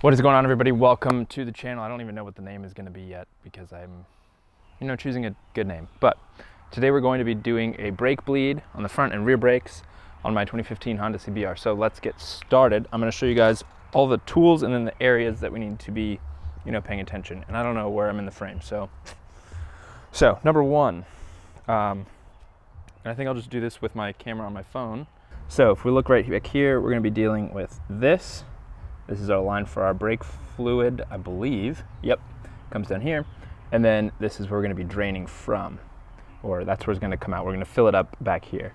What is going on, everybody? Welcome to the channel. I don't even know what the name is going to be yet because I'm, choosing a good name. But today we're going to be doing a brake bleed on the front and rear brakes on my 2015 Honda CBR. So let's get started. I'm going to show you guys all the tools and then the areas that we need to be, paying attention. And I don't know where I'm in the frame. So number one, and I think I'll just do this with my camera on my phone. So if we look right back here, we're going to be dealing with this. This is our line for our brake fluid, I believe. Yep, comes down here. And then this is where we're going to be draining from, or that's where it's going to come out. We're going to fill it up back here.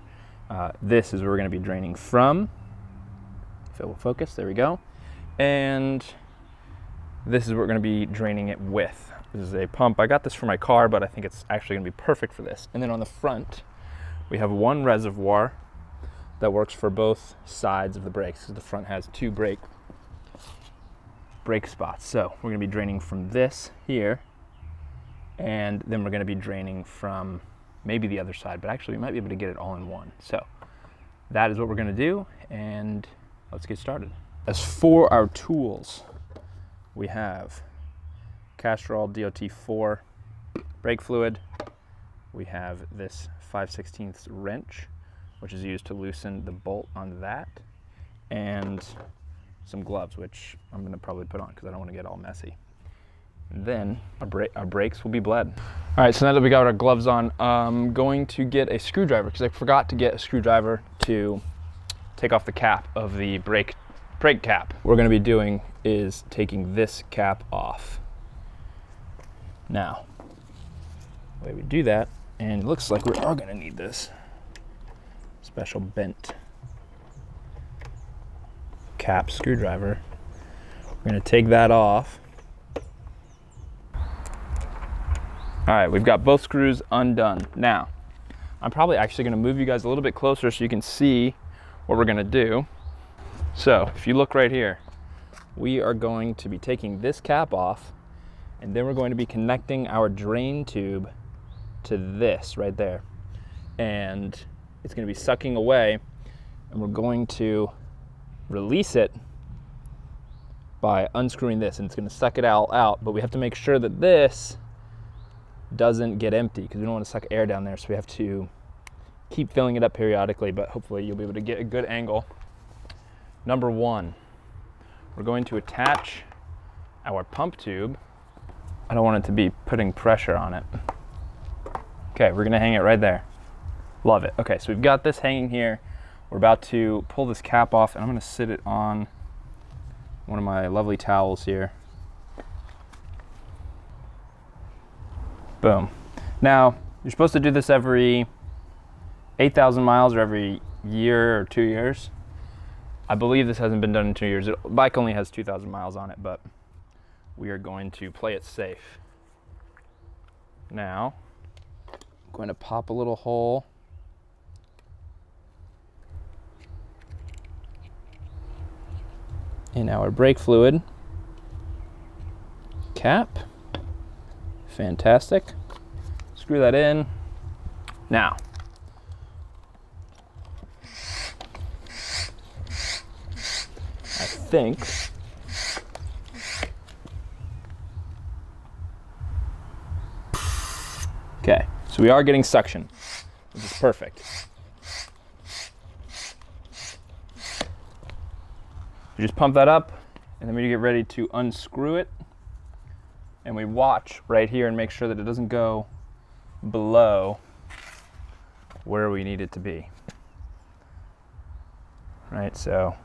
This is where we're going to be draining from. If it will focus, there we go. And this is what we're going to be draining it with. This is a pump. I got this for my car, but I think it's actually going to be perfect for this. And then on the front, we have one reservoir that works for both sides of the brakes. So the front has two brake spots. So we're going to be draining from this here, and then we're going to be draining from maybe the other side, but actually we might be able to get it all in one. So that is what we're going to do, and let's get started. As for our tools, we have Castrol DOT4 brake fluid. We have this 5/16 wrench, which is used to loosen the bolt on that, and some gloves, which I'm going to probably put on because I don't want to get all messy. And then our brakes will be bled. All right, so now that we got our gloves on, I'm going to get a screwdriver because I forgot to get a screwdriver to take off the cap of the brake cap. What we're going to be doing is taking this cap off. Now, the way we do that, and it looks like we are going to need this special bent cap screwdriver. We're going to take that off. All right, we've got both screws undone. Now, I'm probably actually going to move you guys a little bit closer so you can see what we're going to do. So if you look right here, we are going to be taking this cap off, and then we're going to be connecting our drain tube to this right there. And it's going to be sucking away, and we're going to release it by unscrewing this, and it's going to suck it all out, but we have to make sure that this doesn't get empty because we don't want to suck air down there, so we have to keep filling it up periodically, but hopefully you'll be able to get a good angle. Number one, we're going to attach our pump tube. I don't want it to be putting pressure on it. Okay, we're going to hang it right there. Love it. Okay, so we've got this hanging here. We're about to pull this cap off, and I'm going to sit it on one of my lovely towels here. Boom. Now, you're supposed to do this every 8,000 miles or every year or 2 years. I believe this hasn't been done in 2 years. The bike only has 2,000 miles on it, but we are going to play it safe. Now, I'm going to pop a little hole in our brake fluid cap. Fantastic. Screw that in. Now, I think okay, so we are getting suction, which is perfect. You just pump that up, and then we get ready to unscrew it, and we watch right here and make sure that it doesn't go below where we need it to be. Right, so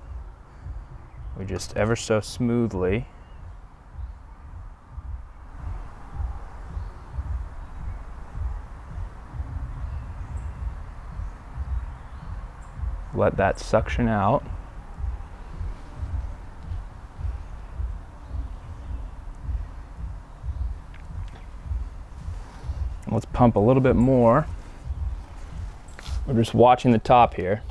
we just ever so smoothly let that suction out. Let's pump a little bit more. We're just watching the top here.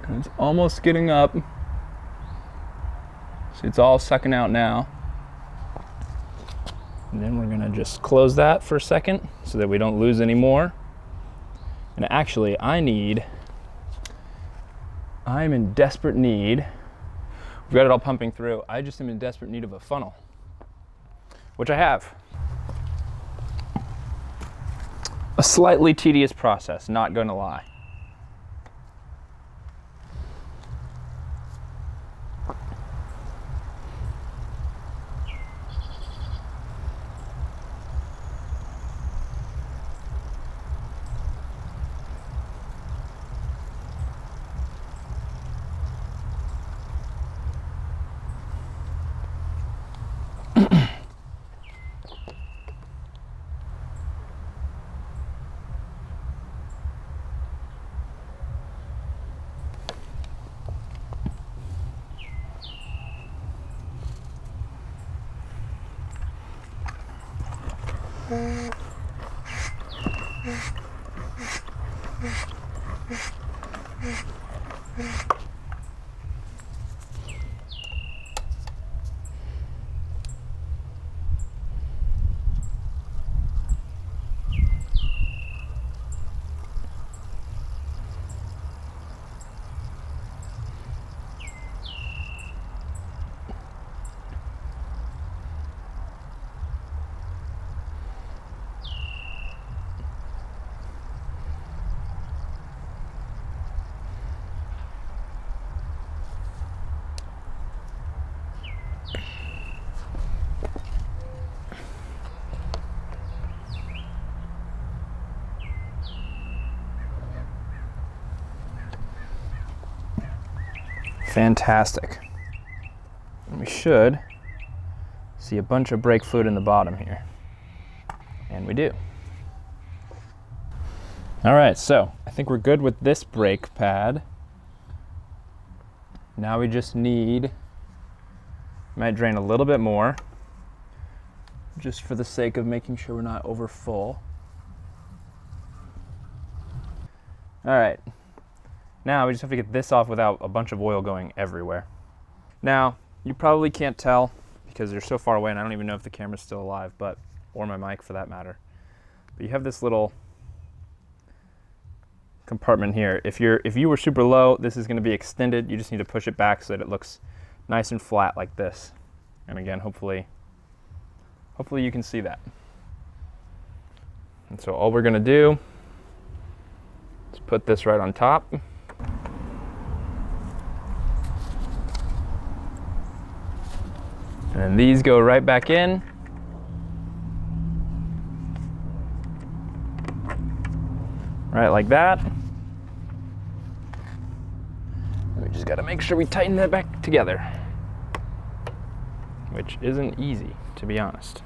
And it's almost getting up. See, it's all sucking out now. And then we're gonna just close that for a second so that we don't lose any more. And actually, I'm in desperate need. We've got it all pumping through. I just am in desperate need of a funnel, which I have. A slightly tedious process, not gonna lie. Fantastic. And we should see a bunch of brake fluid in the bottom here. And we do. All right, so I think we're good with this brake pad. Now we just might drain a little bit more, just for the sake of making sure we're not over full. All right. Now we just have to get this off without a bunch of oil going everywhere. Now, you probably can't tell because you're so far away and I don't even know if the camera's still alive, or my mic for that matter. But you have this little compartment here. If you were super low, this is going to be extended. You just need to push it back so that it looks nice and flat like this. And again, hopefully you can see that. And so all we're going to do is put this right on top. And then these go right back in. Right like that. And we just got to make sure we tighten that back together, which isn't easy, to be honest.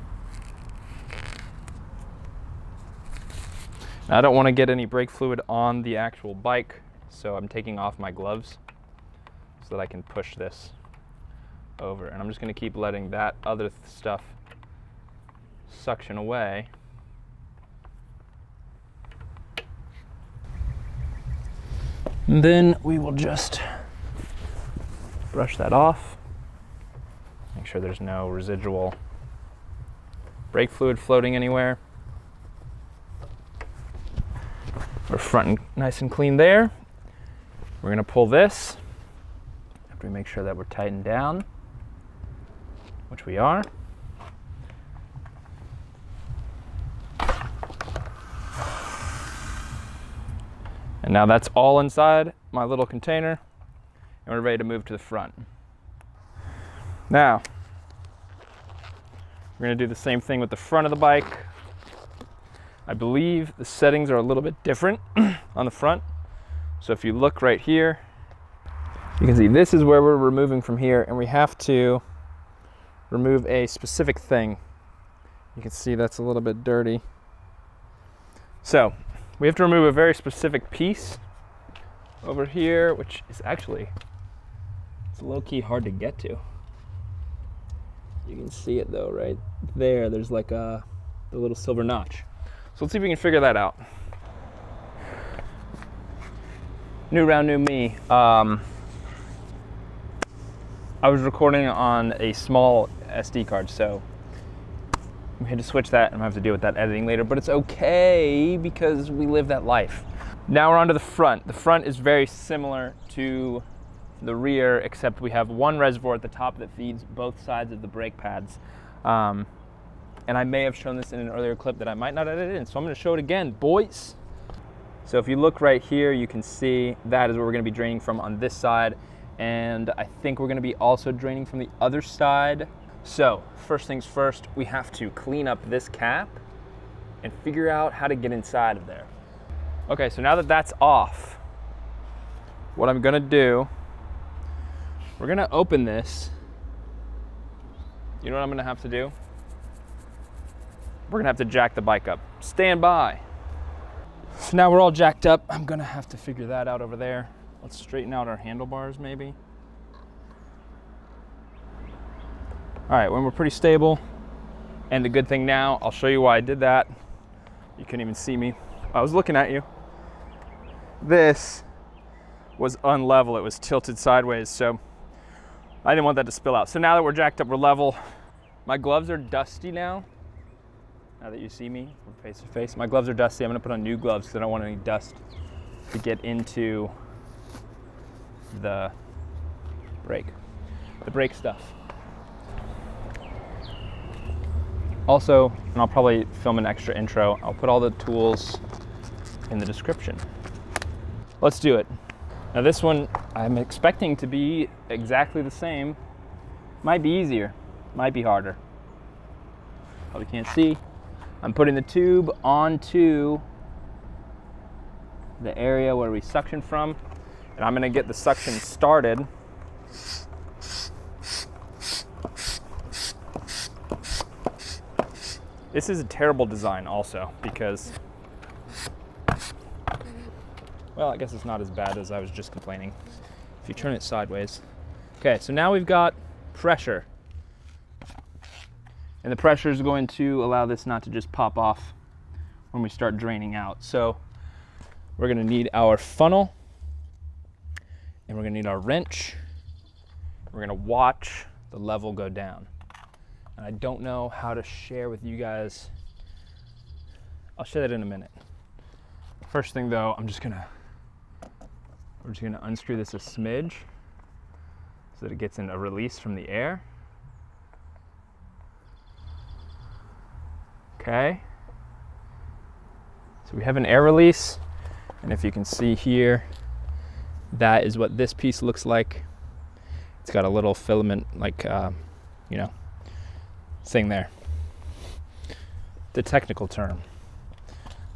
Now, I don't want to get any brake fluid on the actual bike, so I'm taking off my gloves so that I can push this over. And I'm just going to keep letting that other stuff suction away. And then we will just brush that off. Make sure there's no residual brake fluid floating anywhere. We're front and nice and clean there. We're going to pull this after we make sure that we're tightened down, which we are. And now that's all inside my little container, and we're ready to move to the front. Now, we're going to do the same thing with the front of the bike. I believe the settings are a little bit different on the front. So if you look right here, you can see this is where we're removing from here, and we have to remove a specific thing. You can see that's a little bit dirty. So we have to remove a very specific piece over here, which is actually, it's low-key hard to get to. You can see it though, right there. There's like the little silver notch. So let's see if we can figure that out. New round, new me. I was recording on a small SD card, so we had to switch that, and I'm gonna have to deal with that editing later, but it's okay because we live that life. Now we're on to the front. The front is very similar to the rear, except we have one reservoir at the top that feeds both sides of the brake pads. And I may have shown this in an earlier clip that I might not edit in, so I'm gonna show it again, boys. So if you look right here, you can see that is where we're gonna be draining from on this side. And I think we're gonna be also draining from the other side. So first things first, we have to clean up this cap and figure out how to get inside of there. Okay, so now that that's off, what I'm gonna do, we're gonna open this. You know what I'm gonna have to do? We're gonna have to jack the bike up. Stand by. So now we're all jacked up. I'm gonna have to figure that out over there. Let's straighten out our handlebars maybe. All right, when we're pretty stable, and the good thing now, I'll show you why I did that. You couldn't even see me. I was looking at you. This was unlevel, it was tilted sideways, so I didn't want that to spill out. So now that we're jacked up, we're level. My gloves are dusty now. Now that you see me, we're face to face. My gloves are dusty. I'm gonna put on new gloves because I don't want any dust to get into the brake stuff. Also, and I'll probably film an extra intro, I'll put all the tools in the description. Let's do it. Now this one, I'm expecting to be exactly the same. Might be easier, might be harder. Probably can't see. I'm putting the tube onto the area where we suction from, and I'm gonna get the suction started. This is a terrible design also because, well, I guess it's not as bad as I was just complaining. If you turn it sideways. Okay, so now we've got pressure. And the pressure is going to allow this not to just pop off when we start draining out. So we're gonna need our funnel, and we're gonna need our wrench. We're gonna watch the level go down. And I don't know how to share with you guys. I'll share that in a minute. First thing though, we're just gonna unscrew this a smidge so that it gets in a release from the air. Okay. So we have an air release, and if you can see here, that is what this piece looks like. It's got a little filament, like, thing there. The technical term.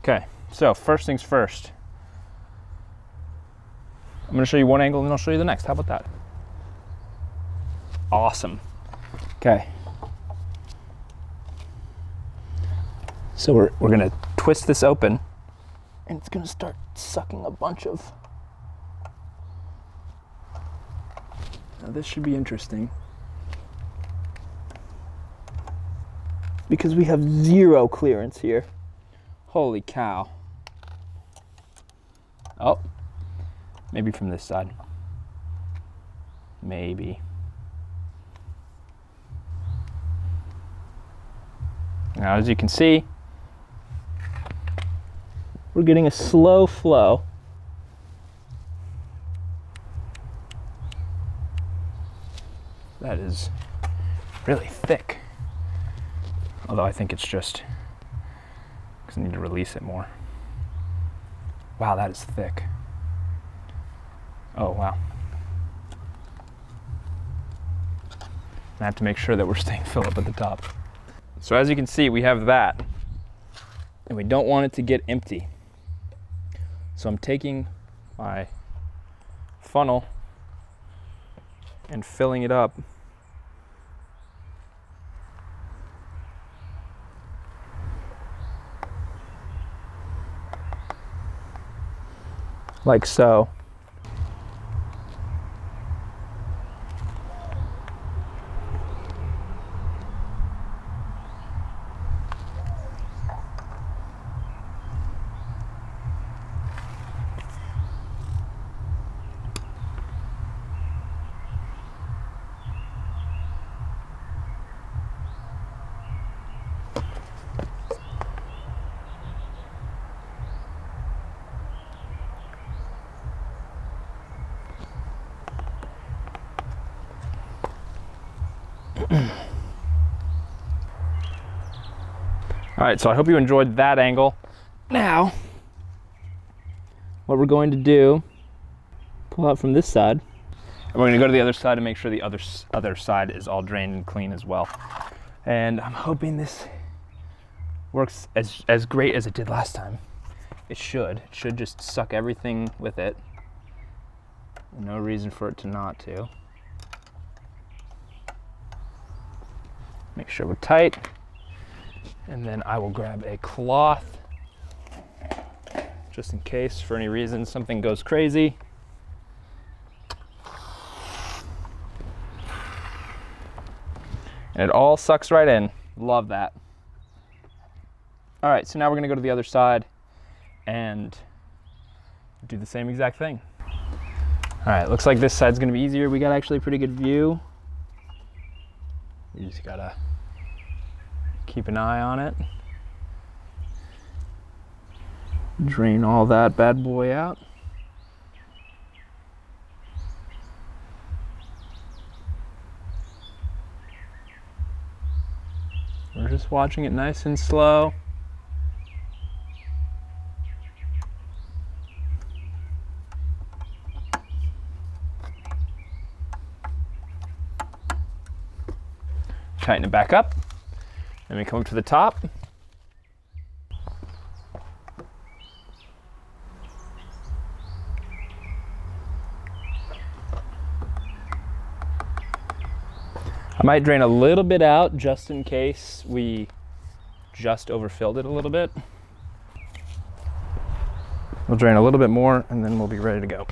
Okay, so first things first. I'm gonna show you one angle and then I'll show you the next. How about that? Awesome. Okay. So we're gonna twist this open, and it's gonna start sucking a bunch of. Now this should be interesting because we have zero clearance here. Holy cow. Oh, maybe from this side. Maybe. Now as you can see, we're getting a slow flow. That is really thick. Although I think it's just because I need to release it more. Wow, that is thick. Oh, wow. I have to make sure that we're staying filled up at the top. So as you can see, we have that, and we don't want it to get empty. So I'm taking my funnel and filling it up. Like so. All right, so I hope you enjoyed that angle. Now, what we're going to do, pull out from this side, and we're gonna go to the other side and make sure the other side is all drained and clean as well. And I'm hoping this works as great as it did last time. It should just suck everything with it. No reason for it to not to. Make sure we're tight. And then I will grab a cloth just in case for any reason something goes crazy. And it all sucks right in. Love that. All right, so now we're gonna go to the other side and do the same exact thing. All right, looks like this side's gonna be easier. We got actually a pretty good view. You just gotta keep an eye on it. Drain all that bad boy out. We're just watching it nice and slow. Tighten it back up. Then we come up to the top. I might drain a little bit out just in case we just overfilled it a little bit. We'll drain a little bit more and then we'll be ready to go.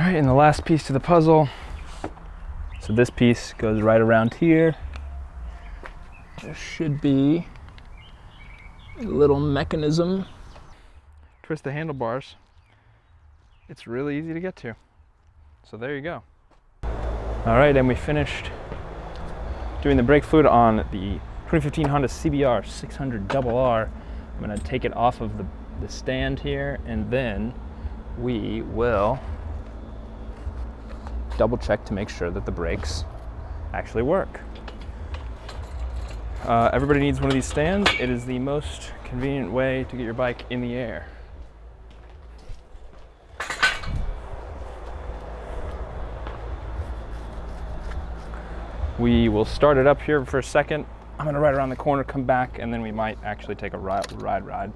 All right, and the last piece to the puzzle. So this piece goes right around here. There should be a little mechanism. Twist the handlebars. It's really easy to get to. So there you go. All right, and we finished doing the brake fluid on the 2015 Honda CBR 600RR. I'm gonna take it off of the stand here, and then we will double check to make sure that the brakes actually work. Everybody needs one of these stands. It is the most convenient way to get your bike in the air. We will start it up here for a second. I'm gonna ride around the corner, come back, and then we might actually take a ride.